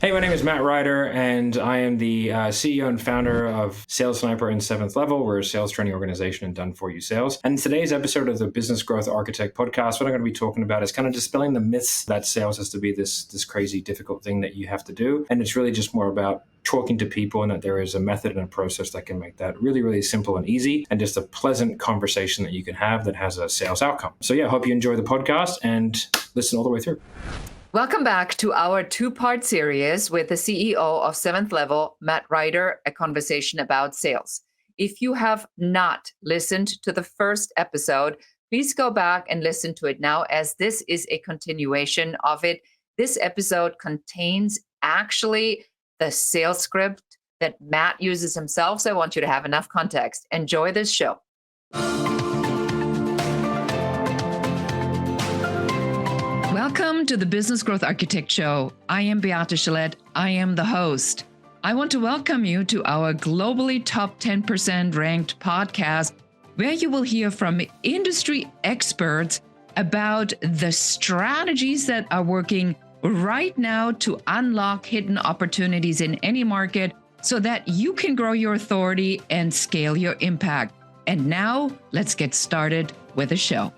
Hey, my name is Matt Ryder, and I am the CEO and founder of Sales Sniper and Seventh Level. We're a sales training organization and done-for-you sales. And in today's episode of the Business Growth Architect podcast, what I'm going to be talking about is kind of dispelling the myths that sales has to be this crazy, difficult thing that you have to do. And it's really just more about talking to people, and that there is a method and a process that can make that really, really simple and easy, and just a pleasant conversation that you can have that has a sales outcome. So yeah, I hope you enjoy the podcast and listen all the way through. Welcome back to our two-part series with the CEO of Seventh Level, Matt Ryder, a conversation about sales. If you have not listened to the first episode, please go back and listen to it now, as this is a continuation of it. This episode contains actually the sales script that Matt uses himself, so I want you to have enough context. Enjoy this show. Welcome to the Business Growth Architect Show. I am Beate Chelette. I am the host. I want to welcome you to our globally top 10% ranked podcast, where you will hear from industry experts about the strategies that are working right now to unlock hidden opportunities in any market so that you can grow your authority and scale your impact. And now let's get started with the show.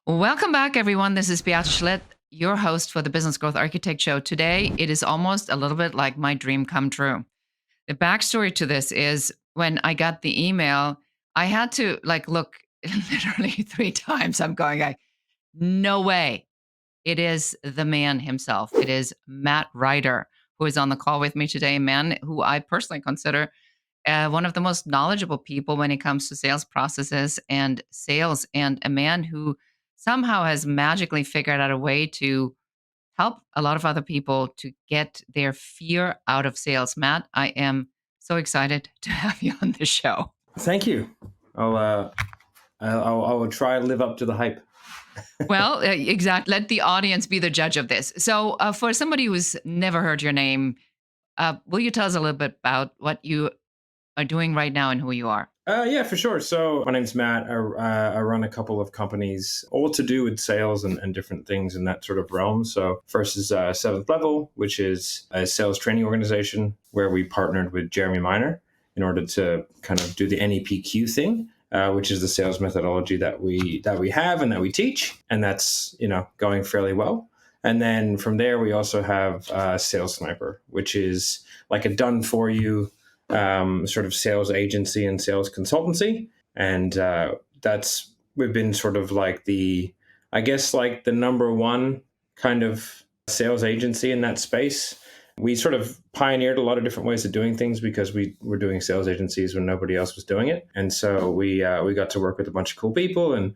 Welcome back, everyone. This is Beate Chelette, your host for the Business Growth Architect Show. Today, it is almost a little bit like my dream come true. The backstory to this is when I got the email, I had to look literally 3 times. I'm going, no way. It is the man himself. It is Matt Ryder, who is on the call with me today, a man who I personally consider one of the most knowledgeable people when it comes to sales processes and sales, and a man who somehow has magically figured out a way to help a lot of other people to get their fear out of sales. Matt, I am so excited to have you on the show. Thank you. I will try and live up to the hype. Well, exactly. Let the audience be the judge of this. So for somebody who's never heard your name, will you tell us a little bit about what you are doing right now and who you are? Yeah, for sure. So my name's Matt. I run a couple of companies, all to do with sales and different things in that sort of realm. So first is Seventh Level, which is a sales training organization where we partnered with Jeremy Miner in order to kind of do the NEPQ thing, which is the sales methodology that we have and that we teach, and that's going fairly well. And then from there, we also have Sales Sniper, which is like a done-for-you sort of sales agency and sales consultancy. And we've been sort of like the number one kind of sales agency in that space. We sort of pioneered a lot of different ways of doing things because we were doing sales agencies when nobody else was doing it. And so we got to work with a bunch of cool people, and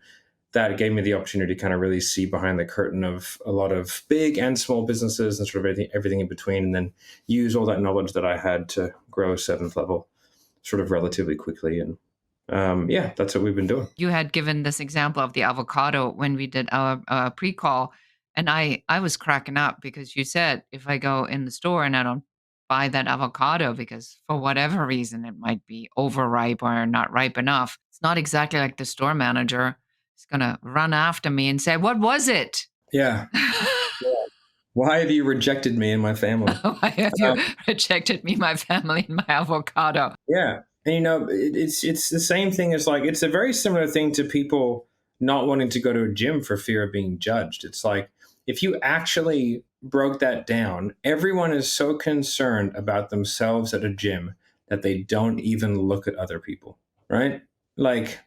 that gave me the opportunity to kind of really see behind the curtain of a lot of big and small businesses and sort of everything in between, and then use all that knowledge that I had to grow Seventh Level sort of relatively quickly. And that's what we've been doing. You had given this example of the avocado when we did our pre-call, and I was cracking up because you said, if I go in the store and I don't buy that avocado because for whatever reason it might be overripe or not ripe enough, it's not exactly like the store manager is going to run after me and say, what was it? Yeah. Why have you rejected me and my family? Why have you rejected me, my family, and my avocado? Yeah. And, it's the same thing as it's a very similar thing to people not wanting to go to a gym for fear of being judged. It's like, if you actually broke that down, everyone is so concerned about themselves at a gym that they don't even look at other people, right? Like,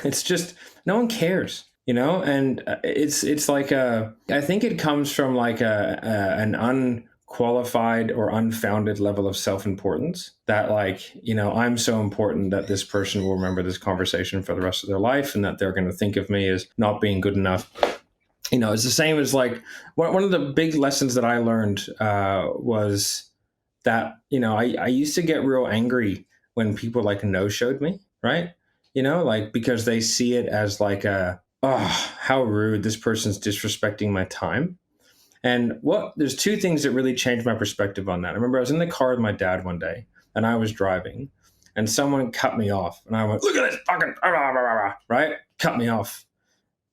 it's just, no one cares, and it's like I think it comes from an unqualified or unfounded level of self-importance that I'm so important that this person will remember this conversation for the rest of their life, and that they're going to think of me as not being good enough. It's the same as one of the big lessons that I learned was that, I used to get real angry when people no-showed me, right? Because they see it as how rude, this person's disrespecting my time. And there's 2 things that really changed my perspective on that. I remember I was in the car with my dad one day, and I was driving, and someone cut me off, and I went, look at this fucking, right? Cut me off.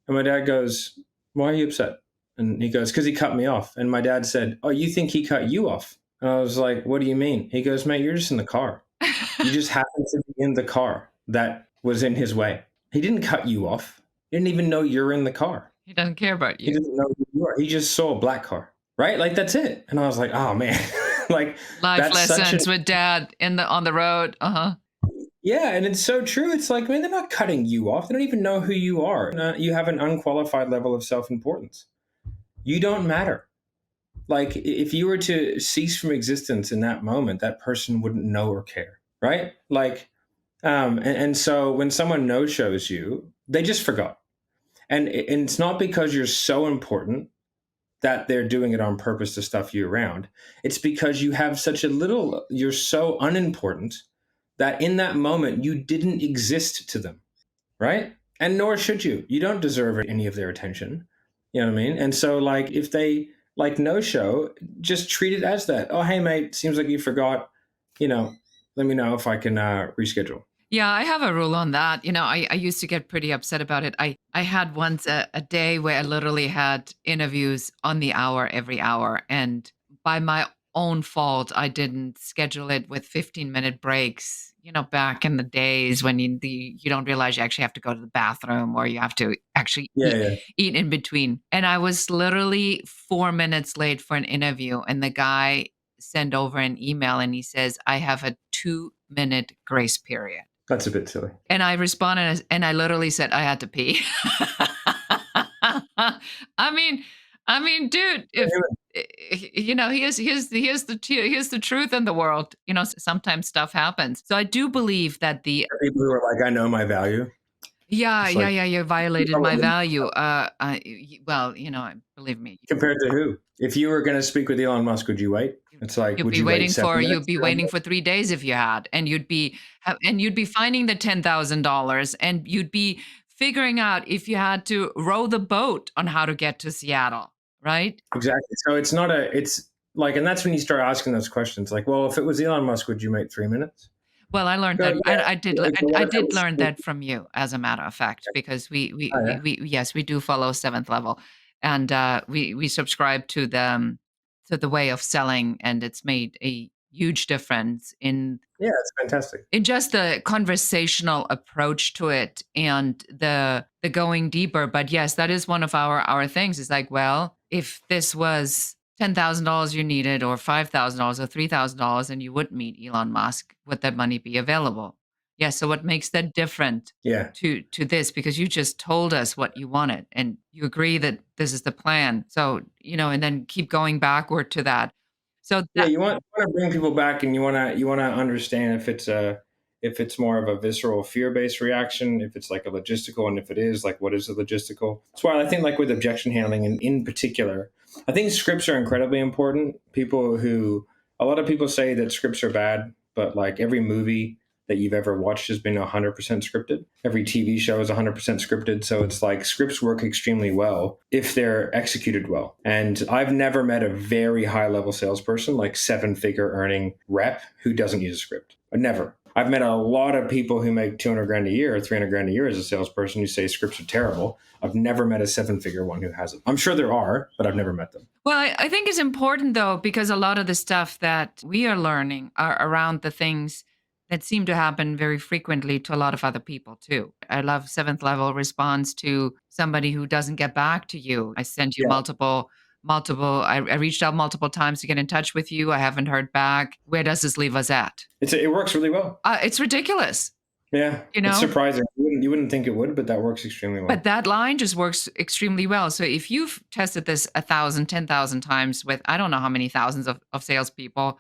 And my dad goes, why are you upset? And he goes, because he cut me off. And my dad said, oh, you think he cut you off? And I was like, what do you mean? He goes, mate, you're just in the car. You just happened to be in the car that was in his way. He didn't cut you off. He didn't even know you're in the car. He doesn't care about He you. didn't know who you are. He just saw a black car, right? Like, that's it. And I was like, oh man, like Life that's such a, lessons with dad on the road. yeah. And it's so true. It's like, man, they're not cutting you off. They don't even know who you are. You have an unqualified level of self-importance. You don't matter. Like, if you were to cease from existence in that moment, that person wouldn't know or care, right? Like, and so when someone no shows you, they just forgot. And it's not because you're so important that they're doing it on purpose to stuff you around. It's because you have such a little, you're so unimportant that in that moment you didn't exist to them, right? And nor should you. You don't deserve any of their attention. You know what I mean? And so, like, if they like no show, just treat it as that. Oh, hey, mate, seems like you forgot. Let me know if I can reschedule. Yeah, I have a rule on that. I used to get pretty upset about it. I had once a day where I literally had interviews on the hour every hour. And by my own fault, I didn't schedule it with 15-minute breaks, back in the days when you don't realize you actually have to go to the bathroom or you have to actually Yeah, yeah. eat in between. And I was literally 4 minutes late for an interview. And the guy sent over an email and he says, I have a 2-minute grace period. That's a bit silly. And I responded and I literally said I had to pee. I mean, dude, if here's the truth in the world. Sometimes stuff happens. So I do believe that People who are like, I know my value. yeah, It's yeah, like, yeah, you violated my probably value. Well, believe me, compared to who? If you were going to speak with Elon Musk, would you wait? It's like, would you wait 7 minutes? you'd be waiting for 3 days if you had, and you'd be finding the $10,000, and you'd be figuring out if you had to row the boat on how to get to Seattle, right? Exactly. So it's like, and that's when you start asking those questions. Like, well, if it was Elon Musk, would you make 3 minutes? Well, I learned Go, that yeah. I did Like, what I if it did was? learn that from you, as a matter of fact, because Oh, yeah. yes, we do follow seventh level, and we subscribe to the way of selling, and it's made a huge difference Yeah, it's fantastic. in just the conversational approach to it and the going deeper. But yes, that is one of our things. It's like, well, if this was $10,000 you needed, or $5,000 or $3,000, and you would meet Elon Musk, would that money be available? Yeah. So what makes that different Yeah. to this? Because you just told us what you wanted, and you agree that this is the plan. So, and then keep going backward to that. So Yeah, that you want to bring people back, and you want to understand if it's more of a visceral fear-based reaction, if it's like a logistical, and if it is, like, what is a logistical? That's why I think, like, with objection handling in particular, I think scripts are incredibly important. A lot of people say that scripts are bad, but like every movie that you've ever watched has been 100% scripted. Every TV show is 100% scripted. So it's like scripts work extremely well if they're executed well. And I've never met a very high level salesperson, like 7-figure earning rep, who doesn't use a script. Never. I've met a lot of people who make 200 grand a year or 300 grand a year as a salesperson who say scripts are terrible. I've never met a 7-figure one who hasn't. I'm sure there are, but I've never met them. Well, I think it's important, though, because a lot of the stuff that we are learning are around the things that seem to happen very frequently to a lot of other people, too. I love seventh level response to somebody who doesn't get back to you. I sent you Yeah. I reached out multiple times to get in touch with you. I haven't heard back. Where does this leave us at? It works really well. It's ridiculous. Yeah. It's surprising. You wouldn't think it would, but that works extremely well. But that line just works extremely well. So if you've tested this 1,000, 10,000 times with I don't know how many thousands of salespeople,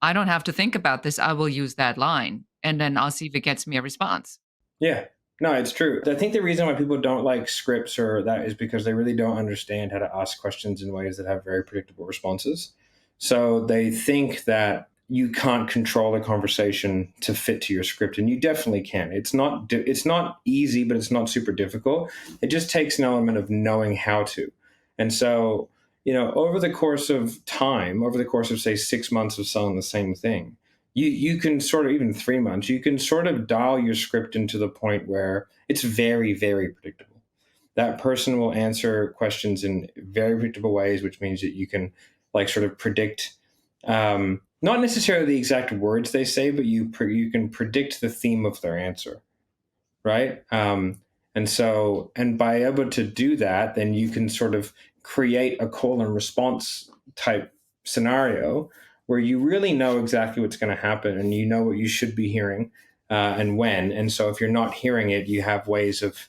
I don't have to think about this. I will use that line, and then I'll see if it gets me a response. Yeah. No, it's true. I think the reason why people don't like scripts or that is because they really don't understand how to ask questions in ways that have very predictable responses. So they think that you can't control the conversation to fit to your script, and you definitely can. It's not easy, but it's not super difficult. It just takes an element of knowing how to. And so, over the course of time, over the course of say 6 months of selling the same thing, you can sort of, even 3 months, you can sort of dial your script into the point where it's very, very predictable. that person will answer questions in very predictable ways, which means that you can like sort of predict, not necessarily the exact words they say, but you can predict the theme of their answer, right? And by able to do that, then you can sort of create a call and response type scenario where you really know exactly what's going to happen and you know what you should be hearing and when. And so if you're not hearing it, you have ways of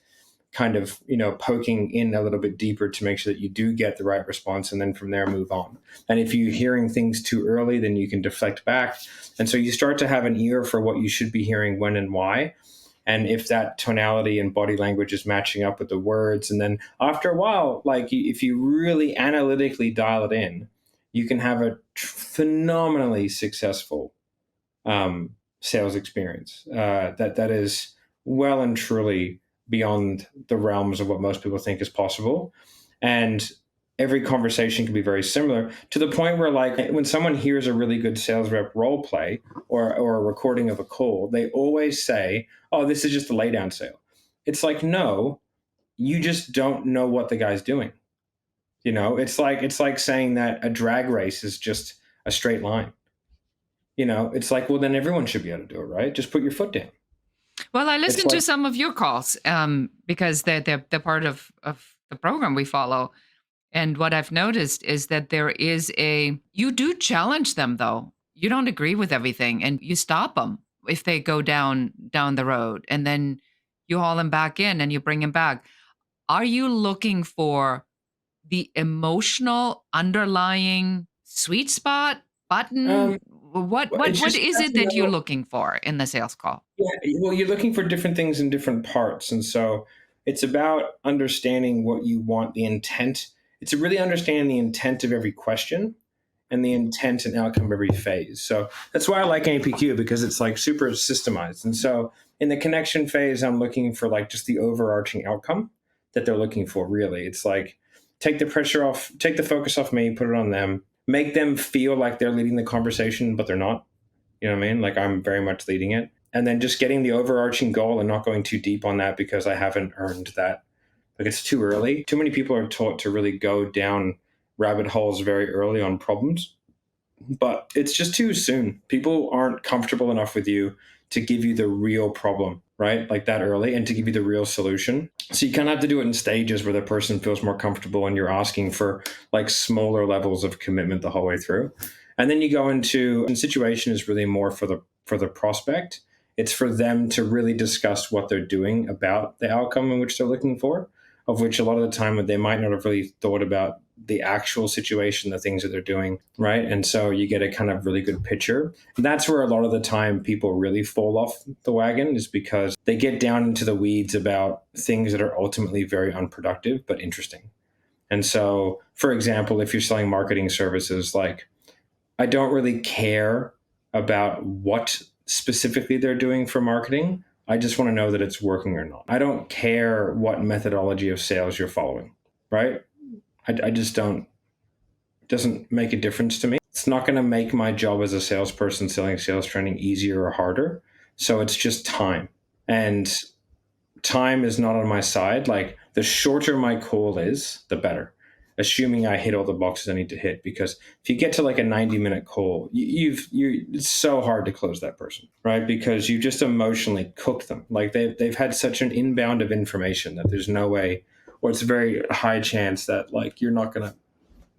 kind of poking in a little bit deeper to make sure that you do get the right response, and then from there move on. And if you're hearing things too early, then you can deflect back, and so you start to have an ear for what you should be hearing, when and why. And if that tonality and body language is matching up with the words, and then after a while, like if you really analytically dial it in, you can have a phenomenally successful sales experience that is well and truly beyond the realms of what most people think is possible. And every conversation can be very similar, to the point where, like, when someone hears a really good sales rep role play or a recording of a call, they always say, "Oh, this is just a laydown sale." It's like, no, you just don't know what the guy's doing. It's like saying that a drag race is just a straight line. It's like, well, then everyone should be able to do it, right? Just put your foot down. Well, I It's listened like, to some of your calls because they're part of the program we follow. And what I've noticed is that you do challenge them though. You don't agree with everything and you stop them if they go down the road, and then you haul them back in and you bring them back. Are you looking for the emotional underlying sweet spot button? um, What is it that you're looking for in the sales call? yeah, well, you're looking for different things in different parts. And so it's about understanding what you want, the intent. It's really understanding the intent of every question and the intent and outcome of every phase. So that's why I like APQ, because it's like super systemized. And so in the connection phase, I'm looking for like just the overarching outcome that they're looking for, really. It's like, take the pressure off, take the focus off me, put it on them, make them feel like they're leading the conversation, but they're not. You know what I mean? Like, I'm very much leading it. And then just getting the overarching goal and not going too deep on that, because I haven't earned that. Like, it's too early. Too many people are taught to really go down rabbit holes very early on problems, but it's just too soon. People aren't comfortable enough with you to give you the real problem, right? Like that early, and to give you the real solution. So you kind of have to do it in stages where the person feels more comfortable and you're asking for like smaller levels of commitment the whole way through. And then you go into, and situation is really more for the prospect. It's for them to really discuss what they're doing about the outcome in which they're looking for, of which a lot of the time they might not have really thought about the actual situation, the things that they're doing, right? And so you get a kind of really good picture. And that's where a lot of the time people really fall off the wagon, is because they get down into the weeds about things that are ultimately very unproductive but interesting. And so, for example, if you're selling marketing services, like, I don't really care about what specifically they're doing for marketing. I just want to know that it's working or not. I don't care what methodology of sales you're following, right? I just don't, it doesn't make a difference to me. It's not going to make my job as a salesperson selling sales training easier or harder. So it's just time. And time is not on my side. Like, the shorter my call is, the better, assuming I hit all the boxes I need to hit. Because if you get to like a 90-minute call, it's so hard to close that person, right? Because you just emotionally cook them. Like, they've had such an inbound of information that there's no way, or it's a very high chance that like you're not going to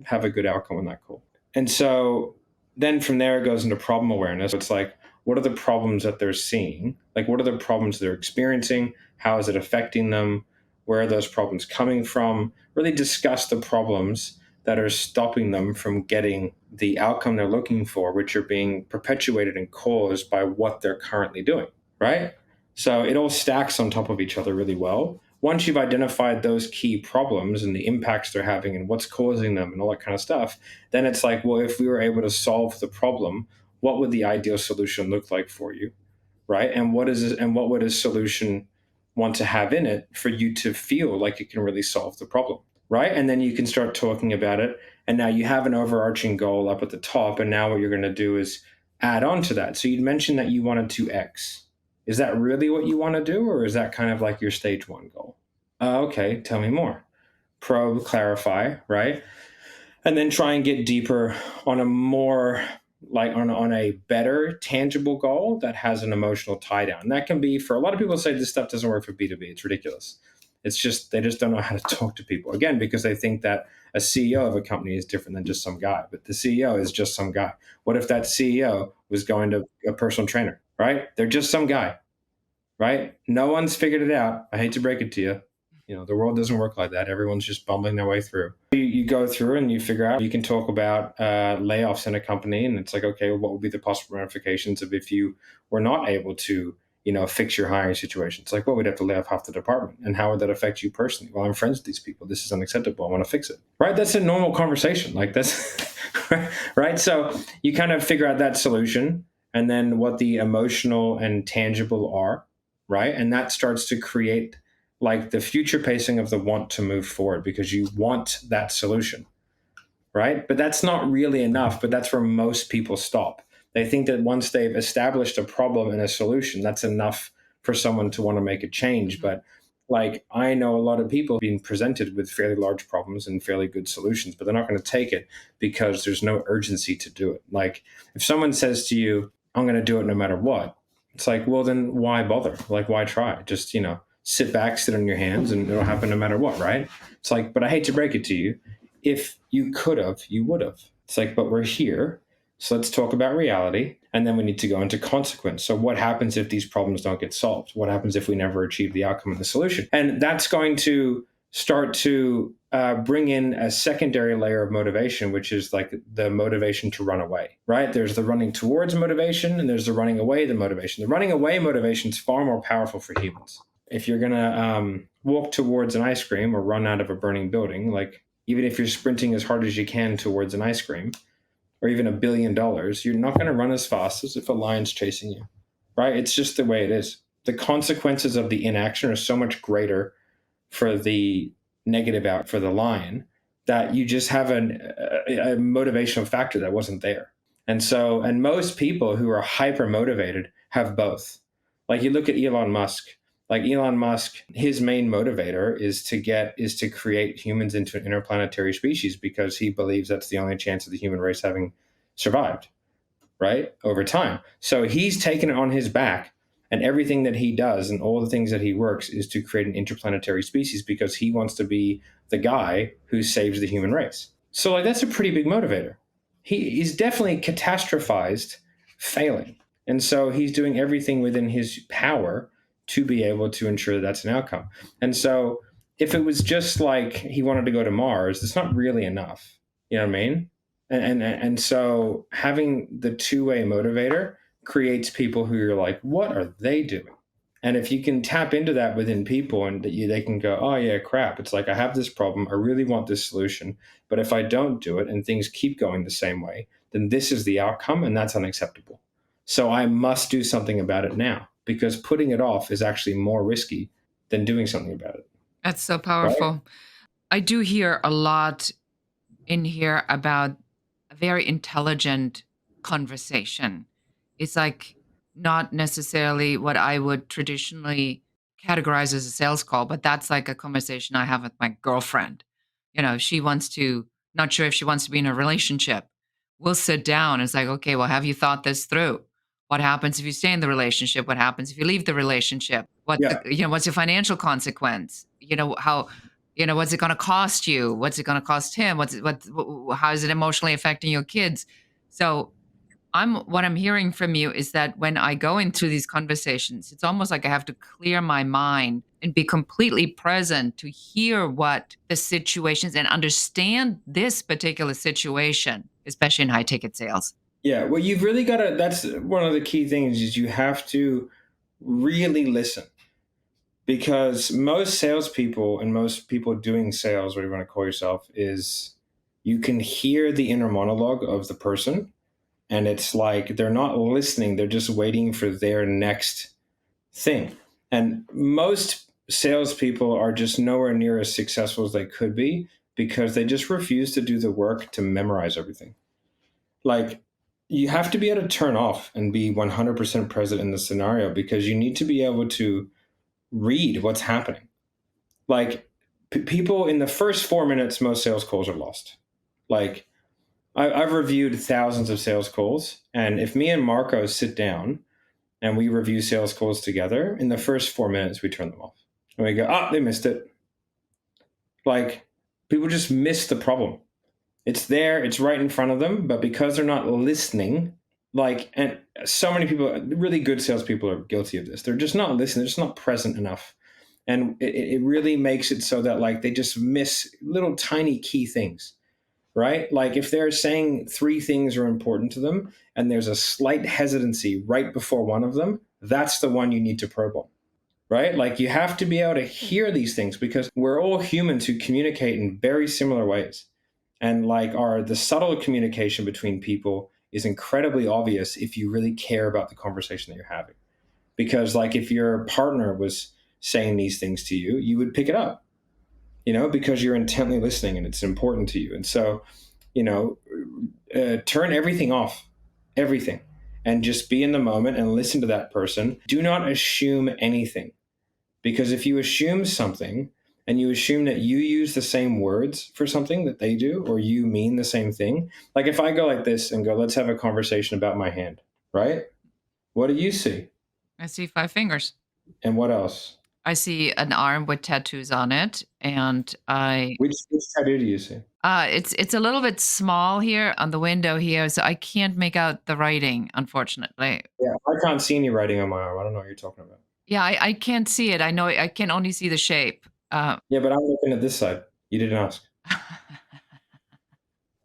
have a good outcome on that call. And so then from there it goes into problem awareness. It's like, what are the problems that they're seeing? Like, what are the problems they're experiencing? How is it affecting them? Where are those problems coming from? Really discuss the problems that are stopping them from getting the outcome they're looking for, which are being perpetuated and caused by what they're currently doing, right? So it all stacks on top of each other really well. Once you've identified those key problems and the impacts they're having and what's causing them and all that kind of stuff, then it's like, well, if we were able to solve the problem, what would the ideal solution look like for you, right? And what would a solution want to have in it for you to feel like it can really solve the problem, right? And then you can start talking about it, and now you have an overarching goal up at the top, and now what you're going to do is add on to that. So you mentioned that you wanted to X. Is that really what you want to do, or is that kind of like your stage one goal? Okay, tell me more. Probe, clarify, right? And then try and get deeper on a more like on a better tangible goal that has an emotional tie down. And that can be for a lot of people say this stuff doesn't work for B2B. It's ridiculous. It's just they just don't know how to talk to people. Again, because they think that a CEO of a company is different than just some guy, but the CEO is just some guy. What if that CEO was going to a personal trainer, right? They're just some guy, right? No one's figured it out. I hate to break it to you. You know, the world doesn't work like that. Everyone's just bumbling their way through. You go through and you figure out, you can talk about layoffs in a company. And it's like, okay, well, what would be the possible ramifications of if you were not able to, fix your hiring situation? It's like, well, we'd have to lay off half the department. And how would that affect you personally? Well, I'm friends with these people. This is unacceptable. I want to fix it. Right? That's a normal conversation. Like that's, right? So you kind of figure out that solution and then what the emotional and tangible are, right? And that starts to create like the future pacing of the want to move forward because you want that solution, right? But that's not really enough, but that's where most people stop. They think that once they've established a problem and a solution, that's enough for someone to want to make a change. But like I know a lot of people being presented with fairly large problems and fairly good solutions, but they're not going to take it because there's no urgency to do it. Like if someone says to you, I'm going to do it no matter what, it's like, well, then why bother? Like, why try? Just, sit back, sit on your hands, and it'll happen no matter what, right? It's like, but I hate to break it to you. If you could have, you would have. It's like, but we're here. So let's talk about reality. And then we need to go into consequence. So what happens if these problems don't get solved? What happens if we never achieve the outcome of the solution? And that's going to start to bring in a secondary layer of motivation, which is like the motivation to run away, right? There's the running towards motivation and there's the running away the motivation. The running away motivation is far more powerful for humans. If you're going to walk towards an ice cream or run out of a burning building, like even if you're sprinting as hard as you can towards an ice cream or even $1 billion, you're not going to run as fast as if a lion's chasing you, right? It's just the way it is. The consequences of the inaction are so much greater for the negative out for the lion that you just have a motivational factor that wasn't there. And most people who are hyper motivated have both. Like you look at Elon Musk, like Elon Musk, his main motivator is to create humans into an interplanetary species because he believes that's the only chance of the human race having survived, right? Over time. So he's taken it on his back, and everything that he does and all the things that he works is to create an interplanetary species because he wants to be the guy who saves the human race. So like that's a pretty big motivator. He's definitely catastrophized failing. And so he's doing everything within his power to be able to ensure that that's an outcome. And so if it was just like he wanted to go to Mars, it's not really enough. You know what I mean? And so having the two-way motivator creates people who you're like, what are they doing? And if you can tap into that within people and they can go, oh yeah, crap. It's like, I have this problem. I really want this solution. But if I don't do it and things keep going the same way, then this is the outcome and that's unacceptable. So I must do something about it now because putting it off is actually more risky than doing something about it. That's so Right? powerful. I do hear a lot in here about a very intelligent conversation. It's like not necessarily what I would traditionally categorize as a sales call, but that's like a conversation I have with my girlfriend. She wants to, not sure if she wants to be in a relationship. We'll sit down. It's like, okay, well, have you thought this through? What happens if you stay in the relationship? What happens if you leave the relationship? Yeah. What's your financial consequence? What's it going to cost you? What's it going to cost him? How is it emotionally affecting your kids? So what I'm hearing from you is that when I go into these conversations, it's almost like I have to clear my mind and be completely present to hear what the situations and understand this particular situation, especially in high ticket sales. Yeah. Well, you've really got to, that's one of the key things is you have to really listen because most salespeople and most people doing sales, whatever you want to call yourself, is you can hear the inner monologue of the person. And it's like they're not listening, they're just waiting for their next thing. And most salespeople are just nowhere near as successful as they could be because they just refuse to do the work to memorize everything. Like, you have to be able to turn off and be 100% present in the scenario because you need to be able to read what's happening. Like people in the first 4 minutes, most sales calls are lost. Like I've reviewed thousands of sales calls, and if me and Marco sit down and we review sales calls together, in the first 4 minutes we turn them off and we go, "Oh, they missed it." Like people just miss the problem. It's there, it's right in front of them, but because they're not listening, like, and so many people, really good salespeople are guilty of this. They're just not listening, they're just not present enough. And it really makes it so that like they just miss little tiny key things, right? Like if they're saying three things are important to them and there's a slight hesitancy right before one of them, that's the one you need to probe on, right? Like you have to be able to hear these things because we're all humans who communicate in very similar ways. And like the subtle communication between people is incredibly obvious if you really care about the conversation that you're having. Because like if your partner was saying these things to you, you would pick it up, because you're intently listening and it's important to you. And so, you know, turn everything off, everything, and just be in the moment and listen to that person. Do not assume anything. Because if you assume something and you assume that you use the same words for something that they do, or you mean the same thing, like if I go like this and go, let's have a conversation about my hand, right? What do you see? I see 5 fingers. And what else? I see an arm with tattoos on it, and Which tattoo do you see? it's a little bit small here on the window here, so I can't make out the writing, unfortunately. Yeah, I can't see any writing on my arm. I don't know what you're talking about. Yeah, I can't see it. I know I can only see the shape. Yeah, but I'm looking at this side. You didn't ask,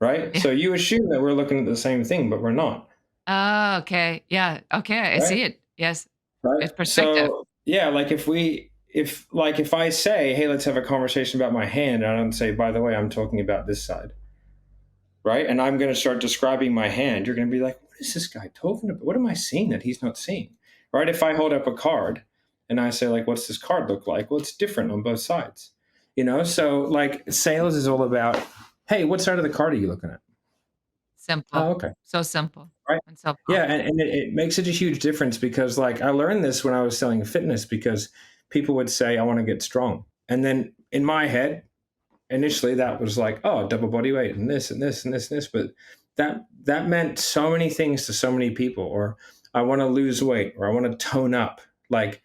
right? Yeah. So you assume that we're looking at the same thing, but we're not, Oh, okay. Yeah, okay, I right? see it. Yes. Right. It's perspective. So yeah, like if I say, hey, let's have a conversation about my hand, and I don't say, by the way, I'm talking about this side, right? And I'm going to start describing my hand, you're going to be like, what is this guy talking about? What am I seeing that he's not seeing? Right? If I hold up a card and I say, like, what's this card look like? Well, it's different on both sides. So like sales is all about, hey, what side of the card are you looking at? Simple. Oh, okay. So simple Right. and so Yeah, powerful. and it makes such a huge difference because like I learned this when I was selling fitness because people would say, I want to get strong. And then in my head, initially that was like, oh, double body weight and this and this and this and this. But that meant so many things to so many people, or I want to lose weight, or I want to tone up. Like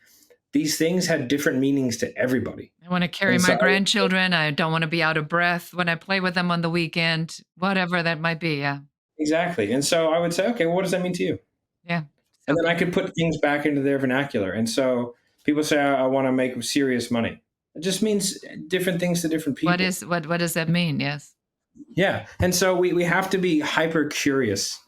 these things had different meanings to everybody. I wanna carry And so my grandchildren, I don't wanna be out of breath when I play with them on the weekend, whatever that might be, yeah. exactly. And so I would say, okay, well, what does that mean to you? Yeah. And So then I could put things back into their vernacular. And so people say, I want to make serious money. It just means different things to different people. what does that mean? Yes. Yeah. And so we have to be hyper curious.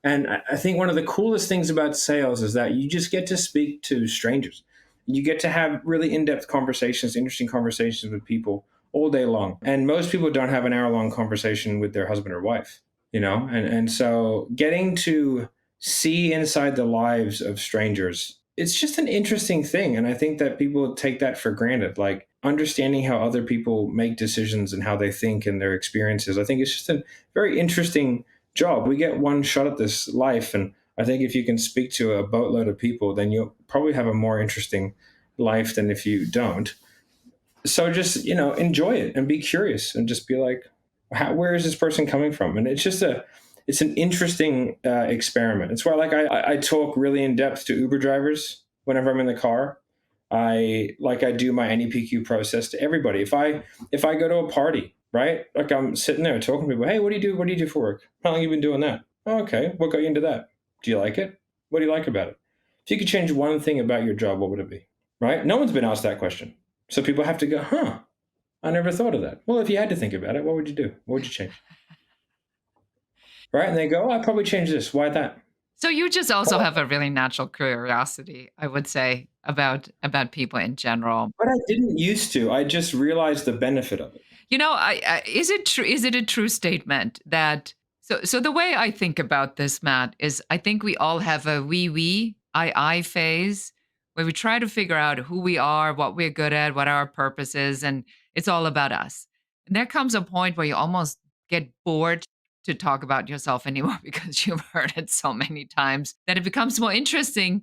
And I think one of the coolest things about sales is that you just get to speak to strangers. You get to have really in depth conversations, interesting conversations with people all day long. And most people don't have an hour long conversation with their husband or wife, And so getting to see inside the lives of strangers, it's just an interesting thing. And I think that people take that for granted. Like understanding how other people make decisions and how they think and their experiences. I think it's just a very interesting job. We get one shot at this life. And I think if you can speak to a boatload of people, then you'll probably have a more interesting life than if you don't. So just, enjoy it and be curious and just be like, where is this person coming from? And it's an interesting experiment. It's why like I talk really in depth to Uber drivers whenever I'm in the car. I do my NEPQ process to everybody. If I go to a party, right? Like I'm sitting there talking to people, hey, what do you do? What do you do for work? How long have you been doing that? Oh, okay. What got you into that? Do you like it? What do you like about it? If you could change one thing about your job, what would it be? Right? No one's been asked that question. So people have to go, huh, I never thought of that. Well, if you had to think about it, what would you do? What would you change? Right? And they go, oh, I'd probably change this. Why that? So you just also Oh, have a really natural curiosity, I would say, about people in general. but I didn't used to. I just realized the benefit of it. Is it true? Is it a true statement that so the way I think about this, Matt, is I think we all have a we I phase where we try to figure out who we are, what we're good at, what our purpose is, and it's all about us. And there comes a point where you almost get bored to talk about yourself anymore because you've heard it so many times that it becomes more interesting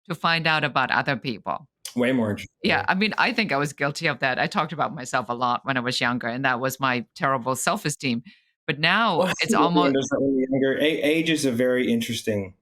to find out about other people. Way more interesting. Yeah, I mean, I think I was guilty of that. I talked about myself a lot when I was younger, and that was my terrible self-esteem. But now Well, I it's think everyone almost, does that when you're younger. Age is yeah. a very interesting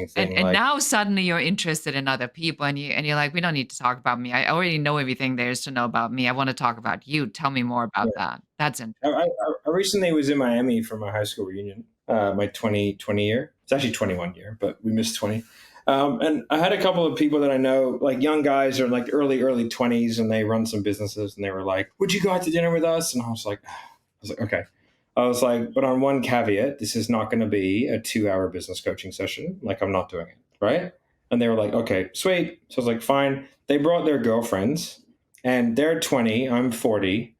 thing. And Like, now suddenly you're interested in other people, and you're like, we don't need to talk about me. I already know everything there is to know about me. I want to talk about you. Tell me more about yeah. that. That's interesting. I recently was in Miami for my high school reunion, my 2020 year. It's actually 21 year, but we missed 20. And I had a couple of people that I know, like young guys or like early 20s, and they run some businesses, and they were like, "Would you go out to dinner with us?" And I was like, okay. I was like, but on one caveat, this is not going to be a 2-hour business coaching session. Like, I'm not doing it, right? And they were like, okay, sweet. So I was like, fine. They brought their girlfriends, and they're 20, I'm 40,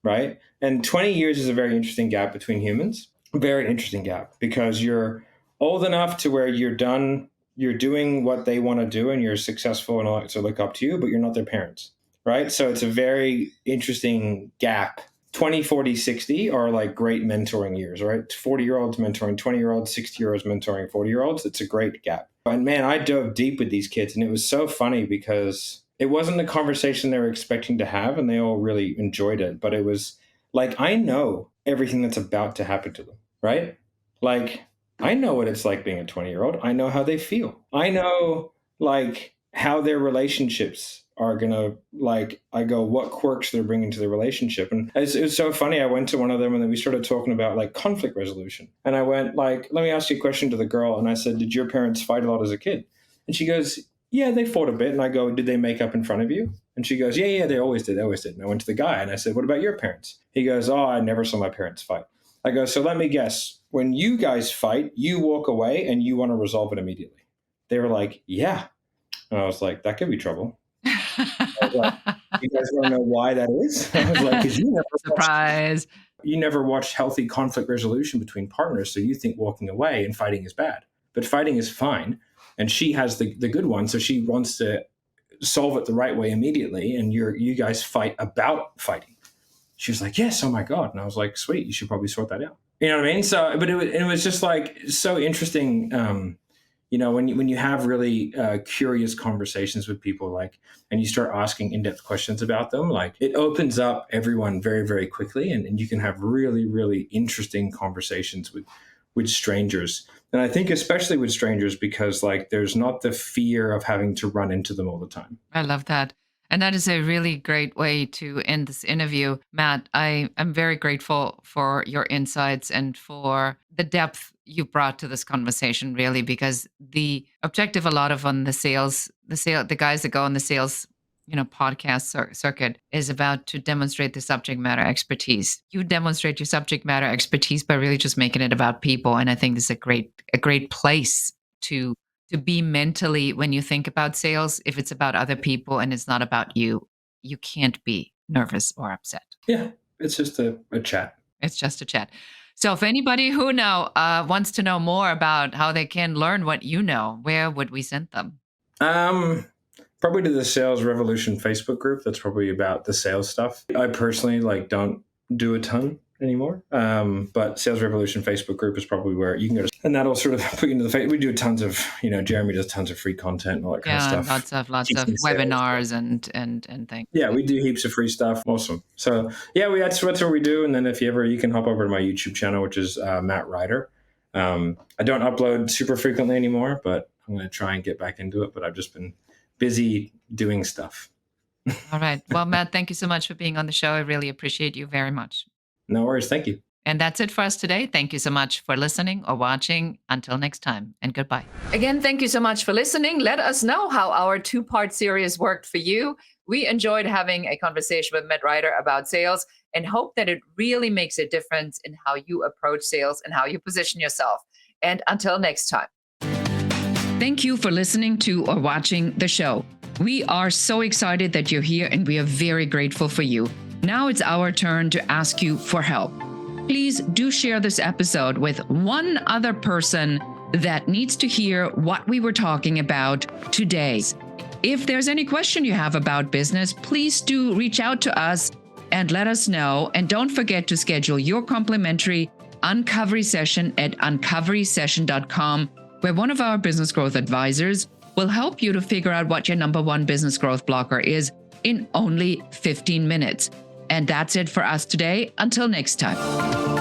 right? And 20 years is a very interesting gap between humans. Very interesting gap, because you're old enough to where you're done, you're doing what they want to do, and you're successful and all that to look up to you, but you're not their parents, right? So it's a very interesting gap. 20, 40, 60 are like great mentoring years, right? 40-year-olds mentoring 20-year-olds, 60-year-olds mentoring 40-year-olds. It's a great gap. And man, I dove deep with these kids, and it was so funny because it wasn't the conversation they were expecting to have, and they all really enjoyed it. But it was like, I know everything that's about to happen to them, right? Like, I know what it's like being a 20-year-old. I know how they feel. I know like how their relationships are gonna, like, I go, what quirks they're bringing to the relationship. And it was so funny. I went to one of them, and then we started talking about like conflict resolution. And I went like, let me ask you a question to the girl. And I said, did your parents fight a lot as a kid? And she goes, yeah, they fought a bit. And I go, did they make up in front of you? And she goes, yeah, they always did. They always did. And I went to the guy, and I said, what about your parents? He goes, oh, I never saw my parents fight. I go, so let me guess. When you guys fight, you walk away and you want to resolve it immediately. They were like, yeah. And I was like, that could be trouble. I was like, you guys want to know why that is? I was like, because Surprise. You never watched healthy conflict resolution between partners, so you think walking away and fighting is bad. But fighting is fine. And she has the good one, so she wants to solve it the right way immediately, and you guys fight about fighting. She was like, yes, oh my God. And I was like, sweet, you should probably sort that out. You know what I mean? So, but it was just like so interesting. When you have really curious conversations with people, like, and you start asking in-depth questions about them, like, it opens up everyone very, very quickly, and you can have really, really interesting conversations with strangers. And I think especially with strangers, because like there's not the fear of having to run into them all the time. I love that. And that is a really great way to end this interview. Matt, I am very grateful for your insights and for the depth you brought to this conversation, really, because the objective a lot of on the guys that go on the sales, podcast circuit is about to demonstrate the subject matter expertise. You demonstrate your subject matter expertise by really just making it about people. And I think this is a great place to be mentally when you think about sales. If it's about other people and it's not about you, you can't be nervous or upset. Yeah, it's just a chat. It's just a chat. So if anybody who wants to know more about how they can learn what you know, where would we send them? Probably to the Sales Revolution Facebook group. That's probably about the sales stuff. I personally don't do a ton anymore. But Sales Revolution Facebook group is probably where you can go to, and that'll sort of put you into the face. We do tons of, Jeremy does tons of free content and all that kind of stuff. Lots of webinars and things. Yeah, we do heaps of free stuff. Awesome. So yeah, that's what we do. And then if you can hop over to my YouTube channel, which is Matt Ryder. I don't upload super frequently anymore, but I'm going to try and get back into it. But I've just been busy doing stuff. All right. Well, Matt, thank you so much for being on the show. I really appreciate you very much. No worries. Thank you. And that's it for us today. Thank you so much for listening or watching. Until next time, and goodbye. Again, thank you so much for listening. Let us know how our 2-part series worked for you. We enjoyed having a conversation with Matt Ryder about sales and hope that it really makes a difference in how you approach sales and how you position yourself. And until next time. Thank you for listening to or watching the show. We are so excited that you're here, and we are very grateful for you. Now it's our turn to ask you for help. Please do share this episode with one other person that needs to hear what we were talking about today. If there's any question you have about business, please do reach out to us and let us know. And don't forget to schedule your complimentary uncovery session at uncoverysession.com where one of our business growth advisors will help you to figure out what your number one business growth blocker is in only 15 minutes. And that's it for us today. Until next time.